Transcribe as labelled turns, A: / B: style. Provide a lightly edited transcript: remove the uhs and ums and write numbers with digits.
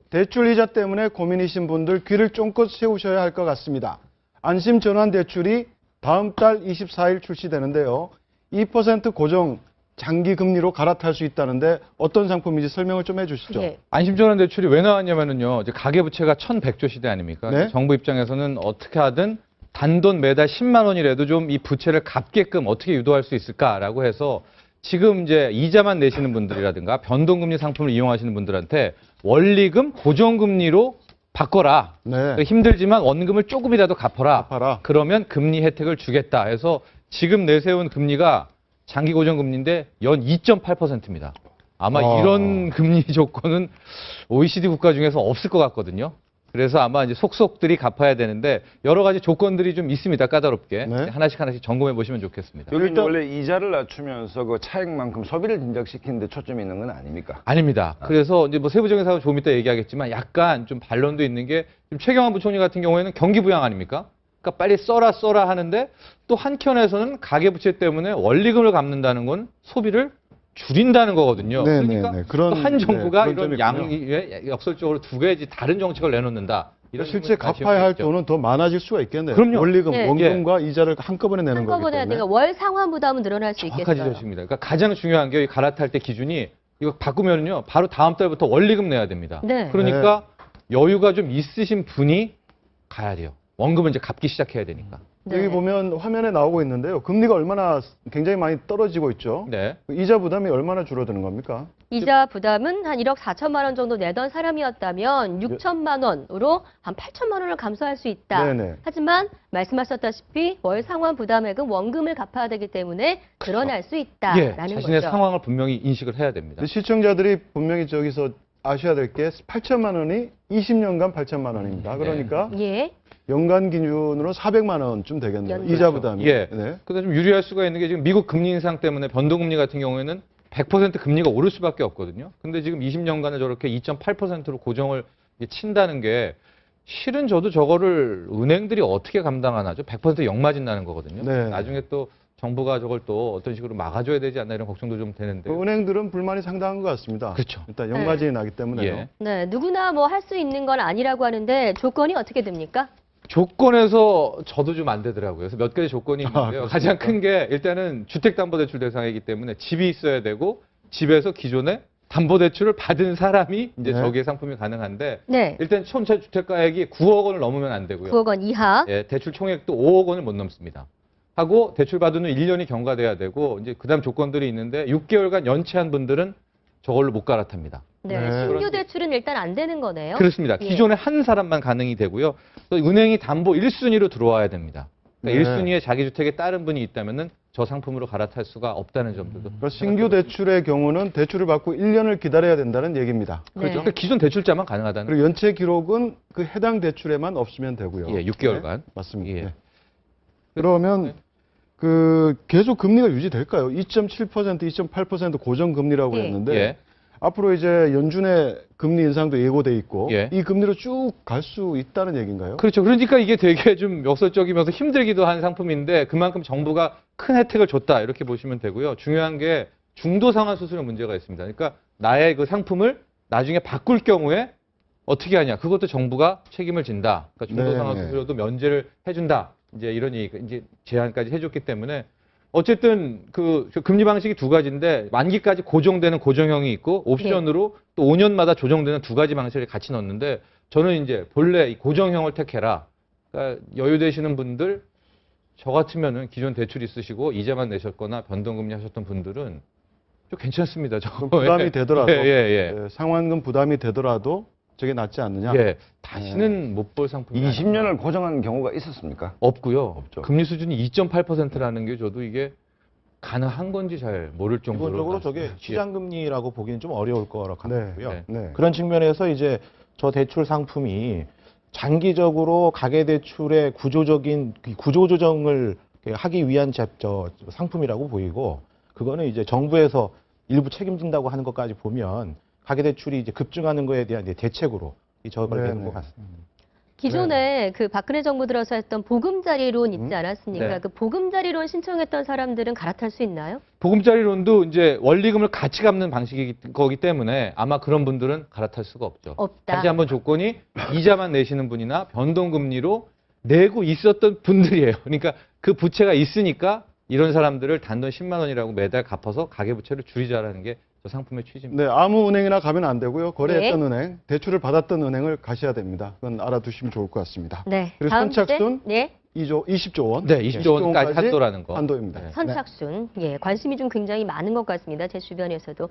A: 대출 이자 때문에 고민이신 분들 귀를 쫑긋 세우셔야 할 것 같습니다. 안심 전환 대출이 다음 달 24일 출시되는데요. 2% 고정 장기 금리로 갈아탈 수 있다는데 어떤 상품인지 설명을 좀 해주시죠.
B: 예.
C: 안심전환 대출이 왜 나왔냐면요. 이제 가계부채가 1,100조 시대 아닙니까?
A: 네.
C: 정부 입장에서는 어떻게 하든 단돈 매달 10만 원이라도 좀 이 부채를 갚게끔 어떻게 유도할 수 있을까라고 해서 지금 이제 이자만 내시는 분들이라든가 변동금리 상품을 이용하시는 분들한테 원리금 고정금리로 바꿔라.
A: 네.
C: 힘들지만 원금을 조금이라도 갚아라.
A: 갚아라.
C: 그러면 금리 혜택을 주겠다 해서 지금 내세운 금리가 장기 고정금리인데 연 2.8%입니다. 아마 이런 금리 조건은 OECD 국가 중에서 없을 것 같거든요. 그래서 아마 이제 속속들이 갚아야 되는데 여러 가지 조건들이 좀 있습니다. 까다롭게.
A: 네.
C: 하나씩 점검해 보시면 좋겠습니다.
D: 여기는
A: 일단-
D: 원래 이자를 낮추면서 그 차익만큼 소비를 진작시키는 데 초점이 있는 건 아닙니까?
C: 아닙니다. 그래서 이제 뭐 세부적인 사항은 조금 이따 얘기하겠지만 약간 좀 반론도 있는 게 지금 최경환 부총리 같은 경우에는 경기 부양 아닙니까? 그러니까 빨리 써라 하는데 또 한켠에서는 가계부채 때문에 원리금을 갚는다는 건 소비를 줄인다는 거거든요.
A: 네,
C: 그러니까
A: 네, 네. 그런-
C: 또 한 정부가
A: 네, 그런
C: 이런
A: 점이
C: 역설적으로 두 가지 다른 정책을 내놓는다. 이런
A: 실제
C: 부분을 다시
A: 갚아야 할
C: 해보겠죠.
A: 돈은 더 많아질 수가 있겠네요.
C: 그럼요.
A: 원리금,
B: 네.
A: 원금과 이자를 한꺼번에 내는 거기
B: 한꺼번에
A: 때문에.
B: 내가 월 상환 부담은 늘어날 수
C: 정확한
B: 있겠어요.
C: 지적입니다. 그러니까 가장 중요한 게 갈아탈 때 기준이 이거 바꾸면요 바로 다음 달부터 원리금 내야 됩니다.
B: 네.
C: 그러니까 여유가 좀 있으신 분이 가야 돼요. 원금은 이제 갚기 시작해야 되니까.
B: 네.
A: 여기 보면 화면에 나오고 있는데요. 금리가 얼마나 굉장히 많이 떨어지고 있죠.
C: 네.
A: 이자 부담이 얼마나 줄어드는 겁니까?
B: 이자 부담은 한 1억 4천만 원 정도 내던 사람이었다면 6천만 원으로 한 8천만 원을 감소할 수 있다.
A: 네네.
B: 하지만 말씀하셨다시피 월 상환 부담액은 원금을 갚아야 되기 때문에 늘어날 수
C: 예,
B: 있다라는
C: 자신의
B: 거죠.
C: 상황을 분명히 인식을 해야 됩니다.
A: 근데 시청자들이 분명히 저기서 아셔야 될 게 8천만 원이 20년간 8천만 원입니다. 그러니까
B: 예.
A: 연간 기준으로 400만 원쯤 되겠네요.
B: 연간.
A: 이자 부담이.
C: 예.
A: 네.
C: 근데 좀 유리할 수가 있는 게 지금 미국 금리 인상 때문에 변동금리 같은 경우에는 100% 금리가 오를 수밖에 없거든요. 근데 지금 20년간을 저렇게 2.8%로 고정을 친다는 게 실은 저도 저거를 은행들이 어떻게 감당하나죠? 100% 역마진 나는 거거든요.
A: 네.
C: 나중에 또 정부가 저걸 또 어떤 식으로 막아줘야 되지 않나 이런 걱정도 좀 되는데.
A: 그 은행들은 불만이 상당한 것 같습니다.
C: 그렇죠.
A: 일단 연마진이 나기 때문에요.
C: 예.
B: 네, 누구나 뭐 할 수 있는 건 아니라고 하는데 조건이 어떻게 됩니까?
C: 조건에서 저도 좀 안 되더라고요. 그래서 몇 가지 조건이 있는데요.
A: 그렇습니까?
C: 가장 큰 게 일단은 주택담보대출 대상이기 때문에 집이 있어야 되고 집에서 기존에 담보대출을 받은 사람이 이제
A: 네.
C: 저기에 상품이 가능한데
B: 네.
C: 일단 총체 주택가액이 9억 원을 넘으면 안 되고요.
B: 9억 원 이하.
C: 예, 대출 총액도 5억 원을 못 넘습니다. 하고 대출 받은 후 1년이 경과돼야 되고 이제 그다음 조건들이 있는데 6개월간 연체한 분들은 저걸로 못 갈아탑니다.
B: 네.
A: 네.
B: 신규 대출은 일단 안 되는 거네요.
C: 그렇습니다.
B: 예.
C: 기존에 한 사람만 가능이 되고요. 또 은행이 담보 1순위로 들어와야 됩니다. 그러니까
A: 네.
C: 1순위에 자기 주택에 다른 분이 있다면은 저 상품으로 갈아탈 수가 없다는 점도.
A: 그러니까 신규 대출의 경우는 대출을 받고 1년을 기다려야 된다는 얘기입니다.
B: 네.
C: 그렇죠. 그러니까 기존 대출자만 가능하다는.
A: 그리고 연체 기록은 그 해당 대출에만 없으면 되고요.
C: 예, 6개월간.
A: 네, 맞습니다.
C: 예.
A: 네. 그러면 그 계속 금리가 유지될까요? 2.7%, 2.8% 고정 금리라고
B: 예.
A: 했는데
C: 예.
A: 앞으로 이제 연준의 금리 인상도 예고돼 있고
C: 예.
A: 이 금리로 쭉 갈 수 있다는 얘기인가요?
C: 그렇죠. 그러니까 이게 되게 좀 역설적이면서 힘들기도 한 상품인데 그만큼 정부가 큰 혜택을 줬다 이렇게 보시면 되고요. 중요한 게 중도 상환 수수료 문제가 있습니다. 그러니까 나의 그 상품을 나중에 바꿀 경우에 어떻게 하냐. 그것도 정부가 책임을 진다. 그러니까 중도
A: 네,
C: 상환
A: 네.
C: 수수료도 면제를 해준다. 이제 이런 얘기, 이제 제한까지 해줬기 때문에 어쨌든 그 금리 방식이 두 가지인데 만기까지 고정되는 고정형이 있고 옵션으로 또 5년마다 조정되는 두 가지 방식을 같이 넣었는데 저는 이제 본래 이 고정형을 택해라. 그러니까 여유 되시는 분들 저 같으면은 기존 대출 있으시고 이자만 내셨거나 변동금리 하셨던 분들은 좀 괜찮습니다.
A: 좀 부담이 되더라도
C: 예.
A: 상환금 부담이 되더라도 저게 낫지 않느냐?
C: 예. 다시는 못 볼 상품이
D: 20년을 고정한 경우가 있었습니까?
C: 없고요.
D: 없죠.
C: 금리 수준이 2.8%라는 게 저도 이게 가능한 건지 잘 모를 정도로
E: 기본적으로 저게
C: 낮습니다.
E: 시장금리라고 보기는 좀 어려울 거라고 생각하고요.
C: 네.
A: 네.
E: 그런 측면에서 이제 저 대출 상품이 장기적으로 가계대출의 구조조정을 하기 위한 저 상품이라고 보이고 그거는 이제 정부에서 일부 책임진다고 하는 것까지 보면 가계대출이 이제 급증하는 거에 대한 이제 대책으로 이 적용되는
A: 네네.
E: 것 같습니다.
B: 기존에 그 박근혜 정부 들어서 했던 보금자리론 있지 않았습니까?
C: 네.
B: 그 보금자리론 신청했던 사람들은 갈아탈 수 있나요?
C: 보금자리론도 이제 원리금을 같이 갚는 방식이기 거기 때문에 아마 그런 분들은 갈아탈 수가 없죠.
B: 없다.
C: 단지 한번 조건이 이자만 내시는 분이나 변동금리로 내고 있었던 분들이에요. 그러니까 그 부채가 있으니까 이런 사람들을 단돈 10만 원이라고 매달 갚아서 가계부채를 줄이자라는 게 저 상품의 취지입니다.
A: 네, 아무 은행이나 가면 안 되고요. 거래했던 은행, 대출을 받았던 은행을 가셔야 됩니다. 그건 알아두시면 좋을 것 같습니다.
B: 네.
A: 그리고
B: 다음
A: 선착순
B: 주제. 네.
A: 20조 원.
C: 네, 20조 원까지 한도라는 거.
A: 한도입니다.
C: 네.
B: 선착순. 예, 관심이 좀 굉장히 많은 것 같습니다. 제 주변에서도.